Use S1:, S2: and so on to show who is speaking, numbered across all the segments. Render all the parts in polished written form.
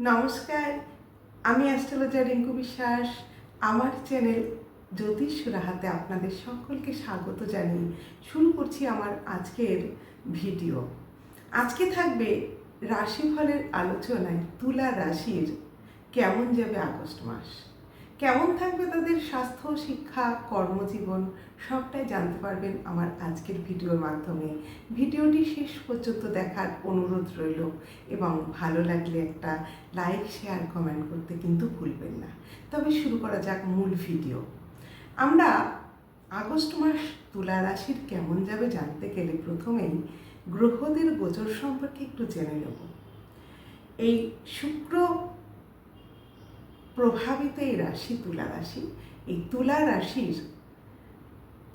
S1: নমস্কার, আমি অ্যাস্ট্রোলজার রিঙ্কু বিশ্বাস। আমার চ্যানেল জ্যোতিষ সুরাহাতে আপনাদের সকলকে স্বাগত জানিয়ে শুরু করছি আমার আজকের ভিডিও। আজকে থাকবে রাশিফলের আলোচনায় তুলা রাশির কেমন যাবে আগস্ট মাস, কেমন থাকবে তাদের স্বাস্থ্য, শিক্ষা, কর্মজীবন, সবটাই জানতে পারবেন আমার আজকের ভিডিওর মাধ্যমে। ভিডিওটি শেষ পর্যন্ত দেখার অনুরোধ রইল এবং ভালো লাগলে একটা লাইক, শেয়ার, কমেন্ট করতে কিন্তু ভুলবেন না। তবে শুরু করা যাক মূল ভিডিও। আমরা আগস্ট মাস তুলা রাশির কেমন যাবে জানতে গেলে প্রথমেই গ্রহদের গোচর সম্পর্কে একটু জেনে নেব। এই শুক্র প্রভাবিত এই রাশি তুলা রাশি, এই তুলা রাশির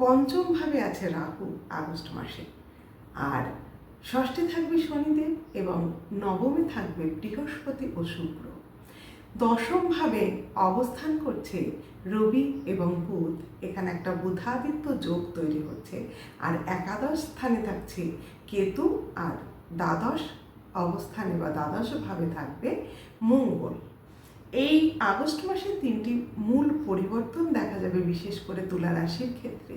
S1: পঞ্চম ভাবে আছে রাহু আগস্ট মাসে, আর ষষ্ঠে থাকবে শনিদেব এবং নবমে থাকবে বৃহস্পতি ও শুক্র। দশম ভাবে অবস্থান করছে রবি এবং বুধ, এখানে একটা বুধাদিত্য যোগ তৈরি হচ্ছে। আর একাদশ স্থানে থাকছে কেতু, আর দ্বাদশ অবস্থানে বা দ্বাদশ ভাবে থাকবে মঙ্গল। এই আগস্ট মাসে তিনটি মূল পরিবর্তন দেখা যাবে, বিশেষ করে তুলা রাশির ক্ষেত্রে।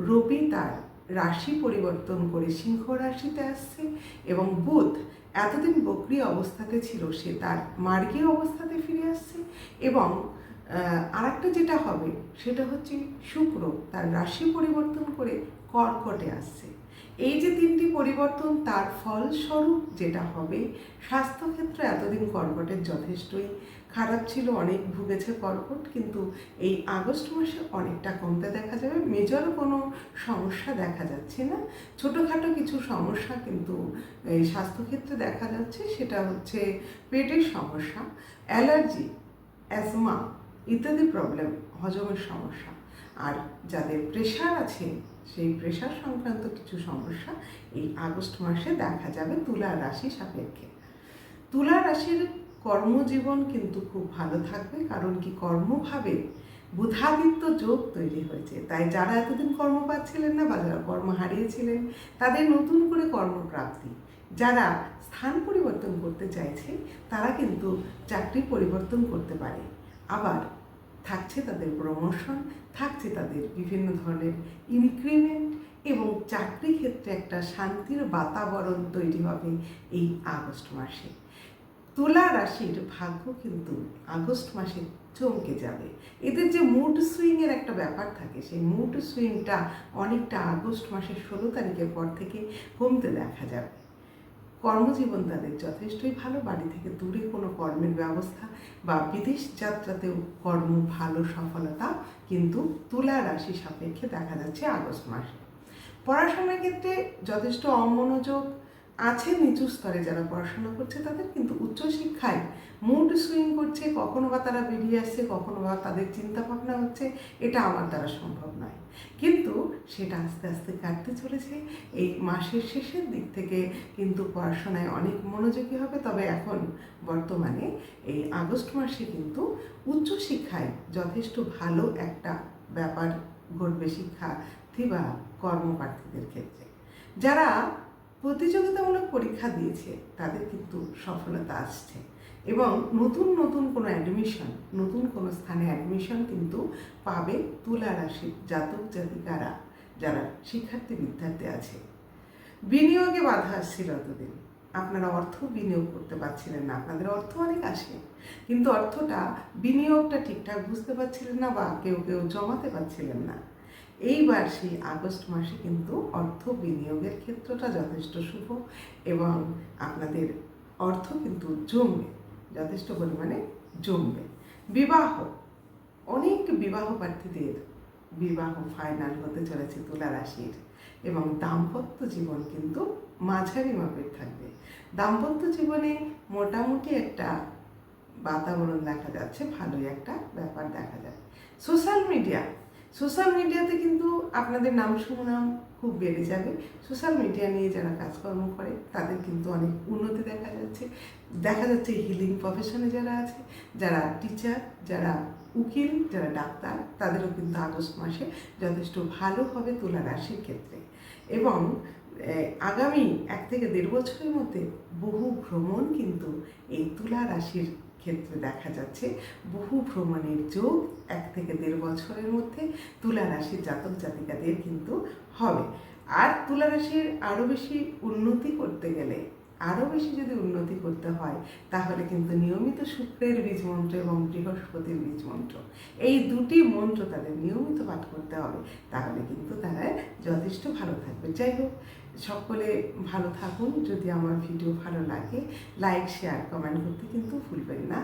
S1: রবি তার রাশি পরিবর্তন করে সিংহ রাশিতে আসছে এবং বুধ এতদিন বক্রী অবস্থাতে ছিল, সে তার মার্গীয় অবস্থাতে ফিরে আসছে। এবং আরেকটা যেটা হবে সেটা হচ্ছে শুক্র তার রাশি পরিবর্তন করে কর্কটে আসছে। এই যে তিনটি পরিবর্তন, তার ফলস্বরূপ যেটা হবে, স্বাস্থ্যক্ষেত্রে এতদিন কর্কটের যথেষ্টই খারাপ ছিল, অনেক ভুগেছে কর্কট, কিন্তু এই আগস্ট মাসে অনেকটা কমতে দেখা যাবে। মেজর কোনো সমস্যা দেখা যাচ্ছে না, ছোটোখাটো কিছু সমস্যা কিন্তু এই স্বাস্থ্যক্ষেত্রে দেখা যাচ্ছে। সেটা হচ্ছে পেটের সমস্যা, অ্যালার্জি, অ্যাজমা ইত্যাদি প্রবলেম, হজমের সমস্যা। আর যাদের প্রেশার আছে, সেই প্রেশার সংক্রান্ত কিছু সমস্যা এই আগস্ট মাসে দেখা যাবে তুলা রাশি সাপেক্ষে। তুলা রাশির কর্মজীবন কিন্তু খুব ভালো থাকবে, কারণ কি কর্মভাবে বুধাদিত্য যোগ তৈরি হয়েছে। তাই যারা এতদিন কর্ম পাচ্ছিলেন না বা যারা কর্ম হারিয়েছিলেন, তাদের নতুন করে কর্মপ্রাপ্তি। যারা স্থান পরিবর্তন করতে চাইছে, তারা কিন্তু চাকরি পরিবর্তন করতে পারে। আবার থাকছে তাদের প্রমোশন, থাকছে তাদের বিভিন্ন ধরনের ইনক্রিমেন্ট, এবং চাকরি ক্ষেত্রে একটা শান্তির বাতাবরণ তৈরি হবে এই আগস্ট মাসে। তুলা রাশির ভাগ্য কিন্তু আগস্ট মাসে চমকে যাবে। এদের যে মুড সুইংয়ের একটা ব্যাপার থাকে, সেই মুড সুইংটা অনেকটা আগস্ট মাসের 16 তারিখের পর থেকে কমতে দেখা যাবে। কর্মজীবন তাদের যথেষ্টই ভালো, বাড়ি থেকে দূরে কোনো কর্মের ব্যবস্থা বা বিদেশ যাত্রাতেও কর্ম ভালো, সফলতা কিন্তু তুলা রাশি সাপেক্ষে দেখা যাচ্ছে আগস্ট মাসে। পড়াশোনার ক্ষেত্রে যথেষ্ট অমনোযোগ আছে নিচু স্তরে যারা পড়াশোনা করছে তাদের, কিন্তু উচ্চশিক্ষায় মুড সুইং করছে, কখনো বা তারা বেরিয়ে আসছে, কখনো বা তাদের চিন্তা ভাবনা হচ্ছে এটা আমার দ্বারা সম্ভব নয়, কিন্তু সেটা আস্তে আস্তে কাটতে চলেছে। এই মাসের শেষের দিক থেকে কিন্তু পড়াশোনায় অনেক মনোযোগী হবে। তবে এখন বর্তমানে এই আগস্ট মাসে কিন্তু উচ্চশিক্ষায় যথেষ্ট ভালো একটা ব্যাপার ঘটবে শিক্ষার্থী বা কর্মপ্রার্থীদের ক্ষেত্রে। যারা প্রতিযোগিতামূলক পরীক্ষা দিয়েছে তাদের কিন্তু সফলতা আসছে, এবং নতুন নতুন কোনো অ্যাডমিশন, নতুন কোনো স্থানে অ্যাডমিশন কিন্তু পাবে তুলা রাশির জাতক জাতিকারা, যারা শিক্ষার্থী বিদ্যার্থী আছে। বিনিয়োগে বাধা আসছিল এতদিন, আপনারা অর্থ বিনিয়োগ করতে পারছিলেন না, আপনাদের অর্থ অনেক আসে, কিন্তু অর্থটা বিনিয়োগটা ঠিকঠাক বুঝতে পারছিলেন না, বা কেউ কেউ জমাতে পারছিলেন না। এইবার সেই আগস্ট মাসে কিন্তু অর্থ বিনিয়োগের ক্ষেত্রটা যথেষ্ট শুভ, এবং আপনাদের অর্থ কিন্তু জমবে, যথেষ্ট পরিমাণে জমবে। বিবাহ, অনেক বিবাহ প্রার্থীদের বিবাহ ফাইনাল হতে চলেছে তুলা রাশির, এবং দাম্পত্য জীবন কিন্তু মাঝারি মাপের থাকবে। দাম্পত্য জীবনে মোটামুটি একটা বাতাবরণ দেখা যাচ্ছে, ভালোই একটা ব্যাপার দেখা যায়। সোশ্যাল মিডিয়াতে কিন্তু আপনাদের নাম সুনাম খুব বেড়ে যাবে। সোশ্যাল মিডিয়া নিয়ে যারা কাজকর্ম করে তাদের কিন্তু অনেক উন্নতি দেখা যাচ্ছে হিলিং প্রফেশনে যারা আছে, যারা টিচার, যারা উকিল, যারা ডাক্তার, তাদেরও কিন্তু আগস্ট মাসে যথেষ্ট ভালো হবে তুলা রাশির ক্ষেত্রে। এবং আগামী 1 থেকে 1.5 বছরের মধ্যে বহু ভ্রমণ কিন্তু এই তুলা রাশির ক্ষেত্রে দেখা যাচ্ছে। বহু ভ্রমণের যোগ 1 থেকে 1.5 বছরের মধ্যে তুলা রাশির জাতক জাতিকাদের কিন্তু হবে। আর তুলা রাশির আরও বেশি উন্নতি করতে গেলে, আরও বেশি যদি উন্নতি করতে হয়, তাহলে কিন্তু নিয়মিত শুক্রের বীজ মন্ত্র এবং বৃহস্পতির বীজ মন্ত্র, এই দুটি মন্ত্র তাদের নিয়মিত পাঠ করতে হবে। তাহলে কিন্তু তারা যথেষ্ট ভালো থাকবে। যাই হোক, সকলে ভালো থাকুন। যদি আমার ভিডিও ভালো লাগে, লাইক, শেয়ার, কমেন্ট করতে কিন্তু ভুলবেন না।